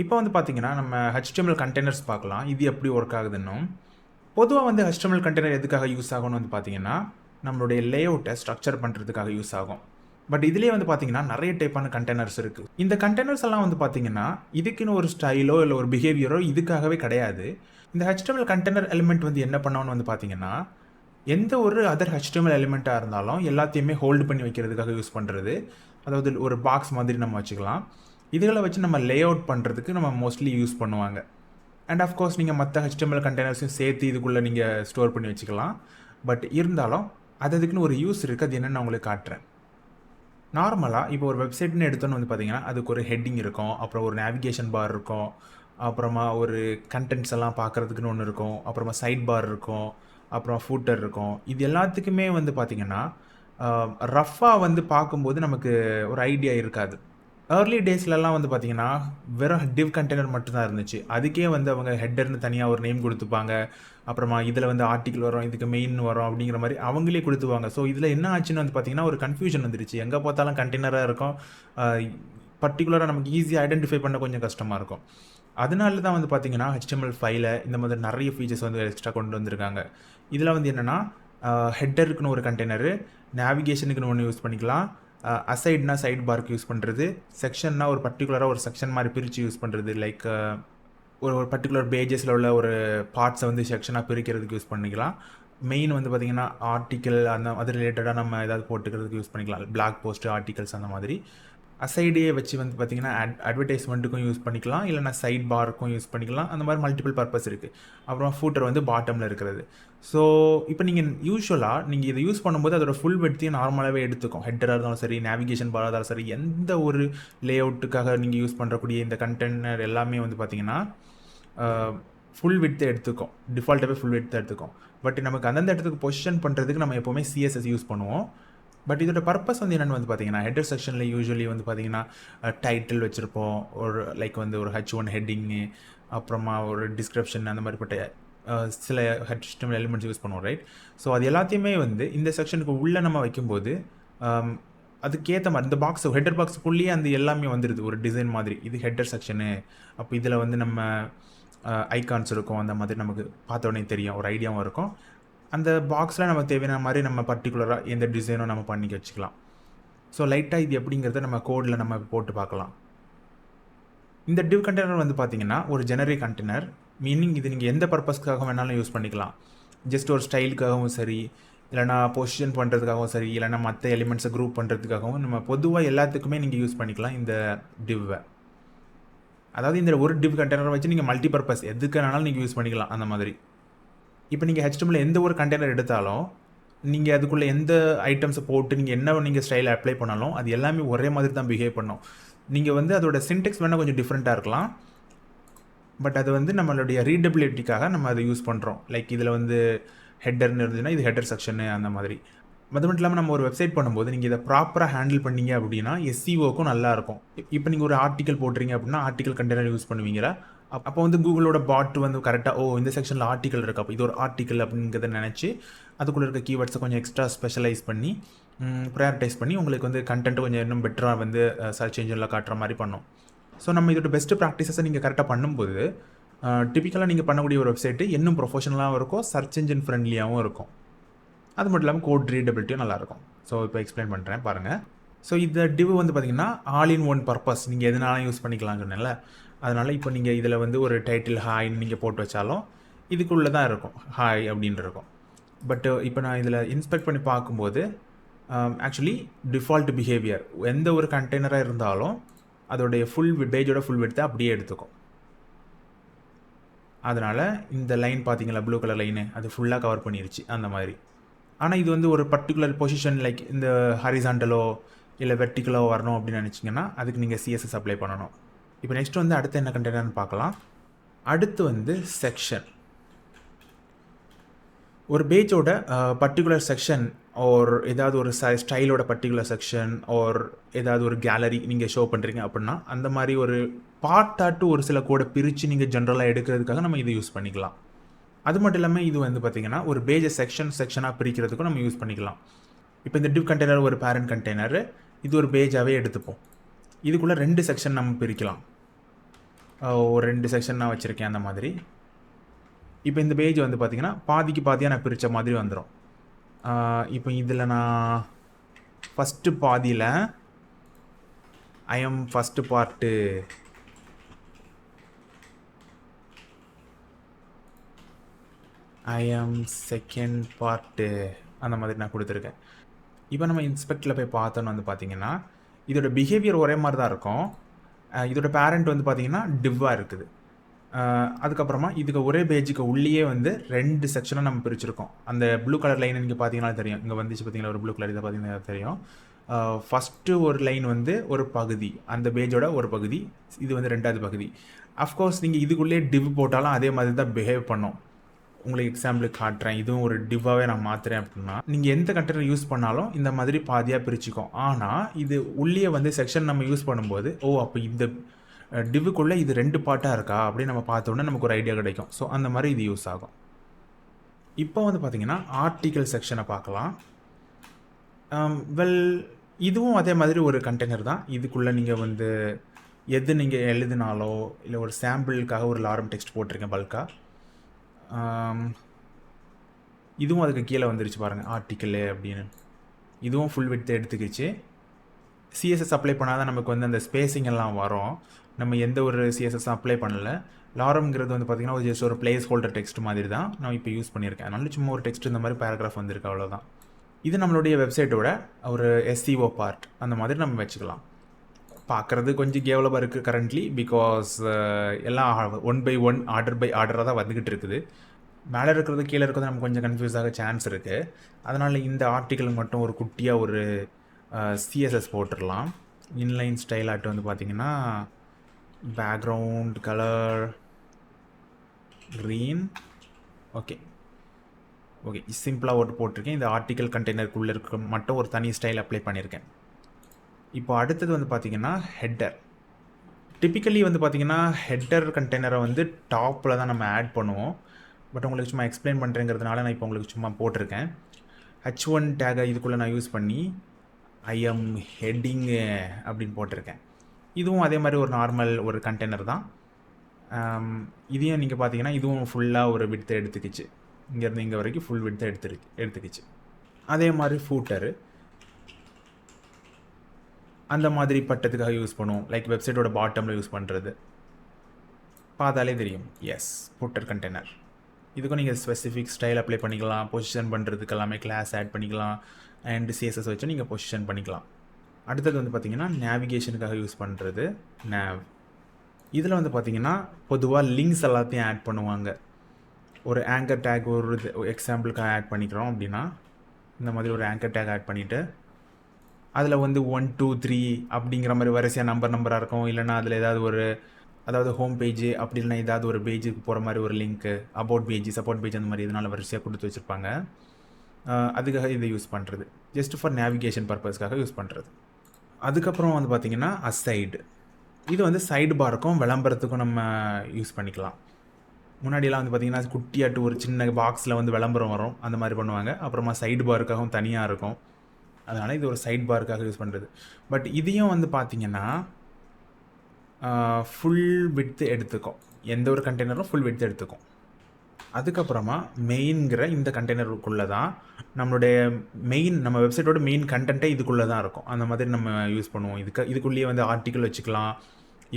இப்போ வந்து பார்த்தீங்கன்னா, நம்ம HTML கண்டெய்னர்ஸ் பார்க்கலாம். இது எப்படி ஒர்க் ஆகுதுன்னும். பொதுவா வந்து HTML கண்டெய்னர் எதுக்காக யூஸ் ஆகும்னு வந்து பார்த்தீங்கன்னா, நம்மளுடைய லேஅவுட்ட ஸ்ட்ரக்சர் பண்றதுக்காக யூஸ் ஆகும். பட் இதிலேயே வந்து பார்த்தீங்கன்னா, நெறைய டைப்பான கண்டெய்னர்ஸ் இருக்கு. இந்த கண்டெய்னர்ஸ் எல்லாம் வந்து பார்த்தீங்கன்னா, இதுக்குன்னு ஒரு ஸ்டைலோ, இல்ல ஒரு பிஹேவியரோ இதுக்காகவே கிடையாது. இந்த HTML கண்டெய்னர் எலிமெண்ட் வந்து என்ன பண்ணும்னு வந்து பார்த்தீங்கன்னா, எந்த ஒரு அதர் HTML எலிமெண்ட்டா இருந்தாலும் எல்லாத்தையுமே ஹோல்டு பண்ணி வைக்கிறதுக்காக யூஸ் பண்றது. அதாவது ஒரு பாக்ஸ் மாதிரி நம்ம வச்சுக்கலாம். இதுகள வச்சு நம்ம லேஅவுட் பண்றதுக்கு நம்ம மோஸ்ட்லி யூஸ் பண்ணுவாங்க. அண்ட் ஆஃப் கோர்ஸ் நீங்க மத்த HTML கண்டெய்னர்ஸையும் சேர்த்து இதுக்குள்ள நீங்க ஸ்டோர் பண்ணி வச்சுக்கலாம். பட் இருந்தாலும் அதுக்குன்னு ஒரு யூஸ் இருக்கு. அது என்னன்னு நான் உங்களுக்கு காட்டுறேன். நார்மலா இப்போ ஒரு வெப்சைட்ன்னு எடுத்தோன்னு வந்து பார்த்தீங்கன்னா, அதுக்கு ஒரு ஹெட்டிங் இருக்கும். அப்புறம் ஒரு நேவிகேஷன் பார் இருக்கும். அப்புறமா ஒரு கன்டென்ட்ஸ் எல்லாம் பார்க்கறதுக்குன்னு ஒண்ணு இருக்கும். அப்புறமா சைட் பார் இருக்கும். அப்புறம் ஃபூட்டர் இருக்கும். இது எல்லாத்துக்குமே வந்து பார்த்தீங்கன்னா, அ ரஃப்பா வந்து பார்க்கும்போது நமக்கு ஒரு ஐடியா இருக்காது. ஏர்லி டேஸ்லலாம் வந்து பார்த்தீங்கன்னா, வெறும் டிவ் கண்டெய்னர் மட்டும் தான் இருந்துச்சு. அதுக்கே வந்து அவங்க ஹெட்டர்ன்னு தனியா ஒரு நேம் குடுத்துப்பாங்க. அப்புறமா இதில வந்து ஆர்டிக்கிள் வரும், இதுக்கு மெயின் வரும் அப்படிங்கிற மாரி அவங்களே குடுத்துருவாங்க. ஸோ இதில என்ன ஆச்சுன்னு வந்து பார்த்தீங்கன்னா, ஒரு கன்ஃப்யூஷன் வந்துருச்சு. எங்க பார்த்தாலும் கண்டெய்னரா இருக்கும். அ பர்ட்டிகுலரா நமக்கு ஈஸியா ஐடென்டிஃபை பண்ண கொஞ்சம் கஷ்டமா இருக்கும். அதனால தான் வந்து பார்த்தீங்கன்னா, HTML5ல இந்த மாதிரி நெறைய ஃபீச்சர்ஸ் வந்து எக்ஸ்ட்ரா கொண்டு வந்திருக்காங்க. இதில வந்து என்னன்னா, ஹெட்டருக்குன்னு ஒரு கண்டெய்னரு, நேவிகேஷனுக்குன்னு ஒண்ணு யூஸ் பண்ணிக்கலாம். அசைட்னா சைட் பார்க்கு யூஸ் பண்ணுறது, செக்ஷன்னா ஒரு பர்ட்டிகுலரா ஒரு செக்ஷன் மாரி பிரிச்சு யூஸ் பண்ணுறது. லைக் ஒரு ஒரு பர்ட்டிகுலர் பேஜஸில் உள்ள ஒரு பார்ட்ஸை வந்து செக்ஷனாக பிரிக்கிறதுக்கு யூஸ் பண்ணிக்கலாம். மெயின் வந்து பார்த்தீங்கன்னா, ஆர்டிக்கிள் அது ரிலேட்டடாக நம்ம ஏதாவது போட்டுக்கிறதுக்கு யூஸ் பண்ணிக்கலாம். பிளாக் போஸ்ட், ஆர்டிகல்ஸ் அந்த மாதிரி. அசைடே வச்சு வந்து பார்த்தீங்கன்னா, அட்வர்டைஸ்மெண்ட்டுக்கும் யூஸ் பண்ணிக்கலாம். இல்லைனா சைட் பாருக்கும் யூஸ் பண்ணிக்கலாம். அந்த மாதிரி மல்டிபிள் பர்பஸ் இருக்குது. அப்புறம் ஃபூட்டர் வந்து பாட்டமில் இருக்கிறது. ஸோ இப்போ நீங்கள் யூசுவலாக நீங்கள் இதை யூஸ் பண்ணும்போது அதோட ஃபுல் விட்த்தையும் நார்மலாகவே எடுத்துக்கும். ஹெட்டராக இருந்தாலும் சரி, நேவிகேஷன் பாராக இருந்தாலும் சரி, எந்த ஒரு லேஅவுட்டுக்காக நீங்கள் யூஸ் பண்ணுறக்கூடிய இந்த கண்டெய்னர் எல்லாமே வந்து பார்த்தீங்கன்னா, ஃபுல் விட்த்தை எடுத்துக்கும். டிஃபால்ட்டாகவே ஃபுல் விட்த்தை எடுத்துக்கும். பட் நமக்கு அந்தந்த இடத்துக்கு பொசிஷன் பண்ணுறதுக்கு நம்ம எப்போவுமே CSS யூஸ் பண்ணுவோம். பட் இதோட பர்பஸ் வந்து என்னென்னு வந்து பார்த்தீங்கன்னா, ஹெட்டர் செக்ஷனில் யூசுவலி வந்து பார்த்தீங்கன்னா, டைட்டில் வச்சுருப்போம். ஒரு லைக் வந்து ஒரு H1 ஹெட்டிங்கு, அப்புறமா ஒரு டிஸ்கிரிப்ஷன் அந்த மாதிரிப்பட்ட சில HTML எலிமெண்ட்ஸ் யூஸ் பண்ணுவோம், ரைட்? ஸோ அது எல்லாத்தையுமே வந்து இந்த செக்ஷனுக்கு உள்ளே நம்ம வைக்கும்போது, அதுக்கேற்ற மாதிரி இந்த பாக்ஸ் ஹெட்டர் பாக்ஸுக்குள்ளேயே அந்த எல்லாமே வந்துடுது ஒரு டிசைன் மாதிரி. இது ஹெட்டர் செக்ஷனு. அப்போ இதில் வந்து நம்ம ஐகான்ஸ் இருக்கும். அந்த மாதிரி நமக்கு பார்த்த உடனே தெரியும். ஒரு ஐடியாவும் இருக்கும். அந்த பாக்ஸில் நம்ம தேவையான மாதிரி நம்ம பர்ட்டிகுலராக எந்த டிசைனும் நம்ம பண்ணி வச்சுக்கலாம். ஸோ லைட்டாக இது எப்படிங்கிறத நம்ம கோடில் நம்ம போட்டு பார்க்கலாம். இந்த டிவ் கண்டெய்னர் வந்து பார்த்தீங்கன்னா, ஒரு ஜெனரிக் கண்டெய்னர். மீனிங் இது நீங்கள் எந்த பர்பஸ்க்காக வேணாலும் யூஸ் பண்ணிக்கலாம். ஜஸ்ட் ஒரு ஸ்டைலுக்காகவும் சரி, இல்லைனா பொசிஷன் பண்ணுறதுக்காகவும் சரி, இல்லைனா மற்ற எலிமெண்ட்ஸை குரூப் பண்ணுறதுக்காகவும் நம்ம பொதுவாக எல்லாத்துக்குமே நீங்கள் யூஸ் பண்ணிக்கலாம் இந்த டிவ்வை. அதாவது இந்த ஒரு டிவ் கண்டெய்னரை வச்சு நீங்கள் மல்டி பர்பஸ் எதுக்கு வேணாலும் நீங்கள் யூஸ் பண்ணிக்கலாம் அந்த மாதிரி. இப்போ நீங்கள் HTML எந்த ஒரு கண்டெய்னர் எடுத்தாலும், நீங்கள் அதுக்குள்ளே எந்த ஐட்டம்ஸை போட்டு நீங்கள் என்ன ஸ்டைலை அப்ளை பண்ணாலும் அது எல்லாமே ஒரே மாதிரி தான் பிஹேவ் பண்ணும். நீங்கள் வந்து அதோட சின்டெக்ஸ் வேணால் கொஞ்சம் டிஃப்ரெண்ட்டாக இருக்கலாம். பட் அது வந்து நம்மளுடைய ரீடபிலிட்டிக்காக நம்ம அதை யூஸ் பண்ணுறோம். லைக் இதில் வந்து ஹெட்டர்னு இருந்துச்சுன்னா இது ஹெட்டர் செக்ஷனு அந்த மாதிரி. அது மட்டும் இல்லாமல் நம்ம ஒரு வெப்சைட் பண்ணும்போது நீங்கள் இதை ப்ராப்பராக ஹேண்டில் பண்ணீங்க அப்படின்னா SEOக்கும் நல்லாயிருக்கும். இப்போ நீங்கள் ஒரு ஆர்டிக்கல் போடுறீங்க அப்படின்னா ஆர்டிக்கல் கண்டெய்னர் யூஸ் பண்ணுவீங்களா? அப்போ வந்து கூகுளோட பாட் வந்து கரெக்டாக இந்த செக்ஷனில் ஆர்டிக்கல் இருக்குது, அப்போ இது ஒரு ஆர்டிக்கல் அப்படிங்கிறத நினச்சி அதுக்குள்ளே இருக்க கீவேர்ட்ஸை கொஞ்சம் எக்ஸ்ட்ரா ஸ்பெஷலைஸ் பண்ணி ப்ரையாரிட்டைஸ் பண்ணி உங்களுக்கு வந்து கண்டென்ட் கொஞ்சம் இன்னும் பெட்டராக வந்து சர்ச் என்ஜினில் காட்டுற மாதிரி பண்ணும். ஸோ நம்ம இதோட பெஸ்ட்டு ப்ராக்டிசஸை நீங்கள் கரெக்டாக பண்ணும்போது டிப்பிக்கலாக நீங்கள் பண்ணக்கூடிய ஒரு வெப்சைட்டு இன்னும் ப்ரொஃபஷனலாகவும் இருக்கும், சர்ச் என்ஜின் ஃப்ரெண்ட்லியாகவும் இருக்கும். அது மட்டும் இல்லாமல் கோட் ரீடபிலிட்டியும் நல்லாயிருக்கும். ஸோ இப்போ எக்ஸ்பிளைன் பண்ணுறேன் பாருங்கள். ஸோ இந்த டிவ் வந்து பார்த்திங்கன்னா ஆல் இன் ஒன் பர்பஸ். நீங்கள் எதுனாலும் யூஸ் பண்ணிக்கலாம்னு சொன்னேன்ல. அதனால் இப்போ நீங்கள் இதில் வந்து ஒரு டைட்டில் ஹாய்ன்னு நீங்கள் போட்டு வச்சாலும் இதுக்குள்ளே தான் இருக்கும், ஹாய் அப்படின்னு இருக்கும். பட் இப்போ நான் இதில் இன்ஸ்பெக்ட் பண்ணி பார்க்கும்போது ஆக்சுவலி டிஃபால்ட் பிஹேவியர் எந்த ஒரு கண்டெய்னராக இருந்தாலும் அதோடைய பேஜோட ஃபுல் விட்த்தை அப்படியே எடுத்துக்கும். அதனால் இந்த லைன் பார்த்தீங்களா, ப்ளூ கலர் லைனு, அது ஃபுல்லாக கவர் பண்ணிருச்சு அந்த மாதிரி. ஆனால் இது வந்து ஒரு பர்டிகுலர் பொசிஷன் லைக் இந்த ஹரிசாண்டலோ இல்லை வெர்டிக்கலோ வரணும் அப்படின்னு நினச்சிங்கன்னா அதுக்கு நீங்கள் CSS அப்ளை பண்ணணும். இப்போ நெக்ஸ்ட் வந்து அடுத்து என்ன கண்டெய்னர்னு பார்க்கலாம். அடுத்து வந்து செக்ஷன். ஒரு பேஜோட பர்டிகுலர் செக்ஷன் ஒரு ஏதாவது ஒரு ஸ்டைலோட பர்டிகுலர் செக்ஷன் ஏதாவது ஒரு கேலரி நீங்கள் ஷோ பண்ணுறீங்க அப்படின்னா அந்த மாதிரி ஒரு பார்ட்டாட்டு ஒரு சில கோடை பிரித்து நீங்கள் ஜென்ரலாக எடுக்கிறதுக்காக நம்ம இதை யூஸ் பண்ணிக்கலாம். அது மட்டும் இல்லாமல் இது வந்து பார்த்திங்கன்னா ஒரு பேஜை செக்ஷனாக பிரிக்கிறதுக்கும் நம்ம யூஸ் பண்ணிக்கலாம். இப்போ இந்த டிவ் கண்டெய்னர் ஒரு பேரண்ட் கண்டெய்னர், இது ஒரு பேஜாகவே எடுத்துப்போம். இதுக்குள்ளே 2 செக்ஷன் நம்ம பிரிக்கலாம். ஒரு 2 செக்ஷன் நான் வச்சுருக்கேன் அந்த மாதிரி. இப்போ இந்த பேஜ் வந்து பார்த்திங்கன்னா பாதிக்கு பாதியாக நான் பிரித்த மாதிரி வந்துடும். இப்போ இதில் நான் ஃபஸ்ட்டு பாதியில் I am first part, I am second part அந்த மாதிரி நான் கொடுத்துருக்கேன். இப்போ நம்ம இன்ஸ்பெக்டில் போய் பார்த்தோன்னு வந்து பார்த்திங்கன்னா இதோட பிஹேவியர் ஒரே மாதிரி தான் இருக்கும். இதோட பேரண்ட் வந்து பார்த்திங்கன்னா டிவ்வாக இருக்குது. அதுக்கப்புறமா இதுக்கு ஒரே பேஜுக்கு உள்ளேயே வந்து 2 செக்ஷனாக நம்ம பிரிச்சிருக்கோம். அந்த ப்ளூ கலர் லைன் இங்கே பார்த்தீங்கன்னா தெரியும். இங்கே வந்துச்சு பார்த்தீங்களா ஒரு ப்ளூ கலர், இதை பார்த்தீங்கன்னா தெரியும். ஃபஸ்ட்டு ஒரு லைன் வந்து ஒரு பகுதி, அந்த பேஜோட ஒரு பகுதி. இது வந்து 2வது பகுதி. அஃப்கோர்ஸ் நீங்கள் இதுக்குள்ளேயே டிவ் போட்டாலும் அதே மாதிரி தான் பிஹேவ் பண்ணும். உங்களுக்கு எக்ஸாம்பிளுக்கு காட்டுறேன். இதுவும் ஒரு டிவ்வாகவே நான் மாற்றுறேன் அப்படின்னா, நீங்கள் எந்த கண்டெய்னர் யூஸ் பண்ணாலும் இந்த மாதிரி பாதியாக பிரிச்சுக்கும். ஆனால் இது உள்ளே வந்து செக்ஷன் நம்ம யூஸ் பண்ணும்போது அப்போ இந்த டிவ்வுக்குள்ளே இது 2 பார்ட்டாக இருக்கா அப்படின்னு நம்ம பார்த்தோன்னே நமக்கு ஒரு ஐடியா கிடைக்கும். ஸோ அந்த மாதிரி இது யூஸ் ஆகும். இப்போ வந்து பார்த்திங்கன்னா ஆர்டிக்கல் செக்ஷனை பார்க்கலாம். இதுவும் அதே மாதிரி ஒரு கண்டெய்னர் தான். இதுக்குள்ளே நீங்கள் வந்து எது நீங்கள் எழுதினாலோ இல்லை ஒரு சாம்பிளுக்காக ஒரு லாரம் டெக்ஸ்ட் போட்டிருக்கேன் பல்காக. இதுவும் அதுக்கு கீழே வந்துருச்சு பாருங்கள் ஆர்டிக்கலு அப்படின்னு. இதுவும் ஃபுல் விட்த் எடுத்துக்கிச்சு. சிஎஸ்எஸ் அப்ளை பண்ணால் தான் நமக்கு வந்து அந்த ஸ்பேஸிங் எல்லாம் வரும். நம்ம எந்த ஒரு சிஎஸ்எஸ் அப்ளை பண்ணலை. லாரம்ங்கிறது வந்து பார்த்திங்கன்னா ஜஸ்ட் ஒரு பிளேஸ் ஹோல்டர் டெக்ஸ்ட் மாதிரி தான் நான் இப்போ யூஸ் பண்ணியிருக்கேன். அதனால சும்மா ஒரு டெக்ஸ்ட் இந்த மாதிரி பேராகிராஃப் வந்திருக்கு, அவ்வளோதான். இது நம்மளுடைய வெப்சைட்டோட ஒரு எஸ்சிஓ பார்ட் அந்த மாதிரி நம்ம வச்சுக்கலாம். பார்க்குறது கொஞ்சம் கேவலமாக இருக்குது கரண்ட்லி, பிகாஸ் எல்லாம் 1 by 1 ஆர்டர் பை ஆர்டராக தான் வந்துக்கிட்டு இருக்குது. மேலே இருக்கிறது கீழே இருக்கிறது நமக்கு கொஞ்சம் கன்ஃபியூஸ் ஆக சான்ஸ் இருக்குது. அதனால் இந்த ஆர்டிக்கலுக்கு மட்டும் ஒரு குட்டியாக ஒரு சிஎஸ்எஸ் போட்டுடலாம். இன்லைன் ஸ்டைல் ஆட்டு வந்து பார்த்திங்கன்னா பேக்ரவுண்ட் கலர் க்ரீன். ஓகே சிம்பிளாக ஓட்டு போட்டிருக்கேன். இந்த ஆர்டிக்கல் கண்டெய்னருக்குள்ளே இருக்க மட்டும் ஒரு தனி ஸ்டைல் அப்ளை பண்ணியிருக்கேன். இப்போ அடுத்தது வந்து பார்த்திங்கன்னா ஹெட்டர். டிப்பிக்கலி வந்து பார்த்திங்கன்னா ஹெட்டர் கண்டெய்னரை வந்து டாப்பில் தான் நம்ம ஆட் பண்ணுவோம். பட் உங்களுக்கு சும்மா எக்ஸ்பிளைன் பண்ணுறேங்கிறதுனால நான் இப்போ உங்களுக்கு சும்மா போட்டிருக்கேன். H1 டேகை இதுக்குள்ளே நான் யூஸ் பண்ணி ஐ எம் ஹெட்டிங்கு அப்படின்னு போட்டிருக்கேன். இதுவும் அதே மாதிரி ஒரு நார்மல் ஒரு கண்டெய்னர் தான். இதையும் நீங்கள் பார்த்தீங்கன்னா இதுவும் ஃபுல்லாக ஒரு விட்த்தை எடுத்துக்கிச்சு. இங்கேருந்து இங்கே வரைக்கும் ஃபுல் விட்த்தை எடுத்துக்கிச்சு. அதே மாதிரி ஃபூட்டரு அந்த மாதிரி பட்டத்துக்காக யூஸ் பண்ணுவோம். லைக் வெப்சைட்டோட பாட்டமில் யூஸ் பண்ணுறது பார்த்தாலே தெரியும். Yes, footer container. இதுக்கும் நீங்கள் ஸ்பெசிஃபிக் ஸ்டைல் அப்ளை பண்ணிக்கலாம். பொசிஷன் பண்ணுறதுக்கு எல்லாமே கிளாஸ் ஆட் பண்ணிக்கலாம். அண்ட் சிஎஸ்எஸ் வச்சு நீங்கள் பொசிஷன் பண்ணிக்கலாம். அடுத்தது வந்து பார்த்திங்கன்னா நேவிகேஷனுக்காக யூஸ் பண்ணுறது nav. இதில் வந்து பார்த்திங்கன்னா பொதுவாக லிங்க்ஸ் எல்லாத்தையும் ஆட் பண்ணுவாங்க. ஒரு ஆங்கர் டேக் ஒரு எக்ஸாம்பிளுக்காக ஆட் பண்ணிக்கிறோம் அப்படின்னா இந்த மாதிரி ஒரு ஆங்கர் டேக் ஆட் பண்ணிவிட்டு அதில் வந்து 1 2 3 அப்படிங்கிற மாதிரி வரிசையாக நம்பராக இருக்கும். இல்லைனா அதில் ஏதாவது அதாவது ஹோம் பேஜ் அப்படி இல்லைனா ஏதாவது ஒரு பேஜுக்கு போகிற மாதிரி ஒரு link, about page, support page அந்த மாதிரி இதனால் வரிசையாக கொடுத்து வச்சுருப்பாங்க. அதுக்காக இதை யூஸ் பண்ணுறது ஜஸ்ட் ஃபார் நேவிகேஷன் பர்பஸ்க்காக யூஸ் பண்ணுறது. அதுக்கப்புறம் வந்து பார்த்திங்கன்னா அசைடு. இது வந்து சைடு பாருக்கும் விளம்பரத்துக்கும் நம்ம யூஸ் பண்ணிக்கலாம். முன்னாடியெல்லாம் வந்து பார்த்திங்கன்னா குட்டியாட்டு ஒரு சின்ன பாக்ஸில் வந்து விளம்பரம் வரும், அந்த மாதிரி பண்ணுவாங்க. அப்புறமா சைடு பாருக்காகவும் தனியாக இருக்கும். அதனால் இது ஒரு சைட் பாருக்காக யூஸ் பண்ணுறது. பட் இதையும் வந்து பார்த்திங்கன்னா ஃபுல் விட்த்து எடுத்துக்கும். எந்த ஒரு கண்டெய்னரும் ஃபுல் விட்த்து எடுத்துக்கும். அதுக்கப்புறமா மெயின்கிற இந்த கண்டெய்னருக்குள்ளே தான் நம்மளுடைய நம்ம வெப்சைட்டோட மெயின் கண்டென்ட்டே இதுக்குள்ளே தான் இருக்கும். அந்த மாதிரி நம்ம யூஸ் பண்ணுவோம். இதுக்குள்ளேயே வந்து ஆர்டிக்கல் வச்சுக்கலாம்.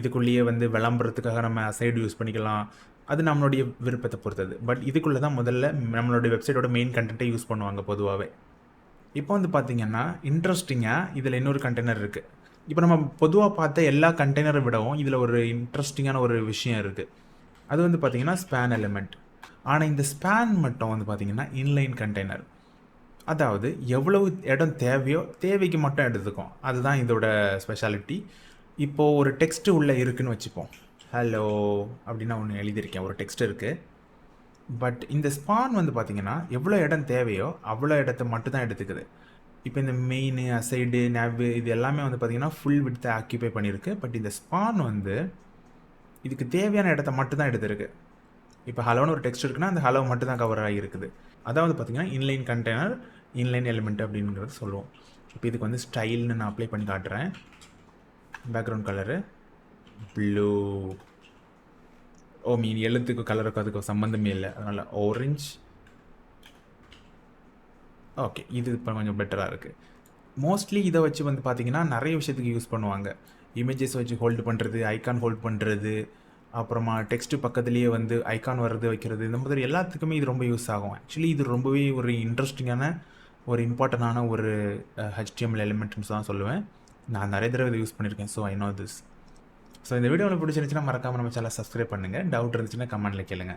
இதுக்குள்ளேயே வந்து விளம்பரத்துக்காக நம்ம சைடு யூஸ் பண்ணிக்கலாம். அது நம்மளுடைய விருப்பத்தை பொறுத்தது. பட் இதுக்குள்ளே தான் முதல்ல நம்மளுடைய வெப்சைட்டோட மெயின் கண்டென்ட்டை யூஸ் பண்ணுவாங்க பொதுவாகவே. இப்போ வந்து பார்த்திங்கன்னா இன்ட்ரெஸ்டிங்காக இதில் இன்னொரு கண்டெய்னர் இருக்குது. இப்போ நம்ம பொதுவாக பார்த்த எல்லா கண்டெய்னரை விடவும் இதில் ஒரு இன்ட்ரெஸ்டிங்கான ஒரு விஷயம் இருக்குது. அது வந்து பார்த்திங்கன்னா ஸ்பேன் எலிமெண்ட். ஆனால் இந்த ஸ்பேன் மட்டும் வந்து பார்த்திங்கன்னா இன்லைன் கண்டெய்னர். அதாவது எவ்வளவு இடம் தேவையோ தேவைக்கு மட்டும் எடுத்துக்கும். அதுதான் இதோட ஸ்பெஷாலிட்டி. இப்போது ஒரு டெக்ஸ்ட்டு உள்ளே இருக்குதுன்னு வச்சுப்போம். ஹலோ அப்படின்னு ஒன்று எழுதியிருக்கேன், ஒரு டெக்ஸ்ட் இருக்குது. பட் இந்த ஸ்பான் வந்து பார்த்திங்கன்னா எவ்வளோ இடம் தேவையோ அவ்வளோ இடத்த மட்டும் தான் எடுத்துக்குது. இப்போ இந்த மெயின், அசைடு, நேவ் இது எல்லாமே வந்து பார்த்திங்கன்னா ஃபுல் விட்த்தை ஆக்கியூபை பண்ணியிருக்கு. பட் இந்த ஸ்பான் வந்து இதுக்கு தேவையான இடத்த மட்டும் தான் எடுத்துருக்கு. இப்போ ஹலோன்னு ஒரு டெக்ஸ்ட் இருக்குன்னா அந்த ஹலோ மட்டும் தான் கவர் ஆகியிருக்குது. அதாவது பார்த்திங்கன்னா இன்லைன் கண்டெய்னர், இன்லைன் எலிமெண்ட் அப்படிங்கிறது சொல்லுவோம். இப்போ இதுக்கு வந்து ஸ்டைல்னு நான் அப்ளை பண்ணி காட்டுறேன். Background colour blue. மீன் எழுத்துக்கு கலருக்கும் அதுக்கு சம்மந்தமே இல்லை, அதனால் ஆரஞ்ச். ஓகே, இது இப்போ கொஞ்சம் பெட்டராக இருக்குது. மோஸ்ட்லி இதை வச்சு வந்து பார்த்திங்கன்னா நிறைய விஷயத்துக்கு யூஸ் பண்ணுவாங்க. இமேஜஸ் வச்சு ஹோல்டு பண்ணுறது, ஐகான் ஹோல்ட் பண்ணுறது, அப்புறமா டெக்ஸ்ட்டு பக்கத்துலேயே வந்து ஐகான் வர்றது வைக்கிறது, இந்த மாதிரி எல்லாத்துக்குமே இது ரொம்ப யூஸ் ஆகும். ஆக்சுவலி இது ரொம்பவே ஒரு இன்ட்ரெஸ்டிங்கான ஒரு இம்பார்ட்டண்டான ஒரு HTML எலிமெண்ட்ஸ் தான் சொல்லுவேன். நான் நிறைய தடவை இதை யூஸ் பண்ணியிருக்கேன். So I know this. So இந்த வீடியோ உங்களுக்கு பிடிச்சிருந்துச்சுன்னா மறக்காமல் நம்ம சேனலை சப்ஸ்கிரைப் பண்ணுங்கள். டவுட் இருந்துச்சுன்னா கமெண்ட்டில் கேளுங்க.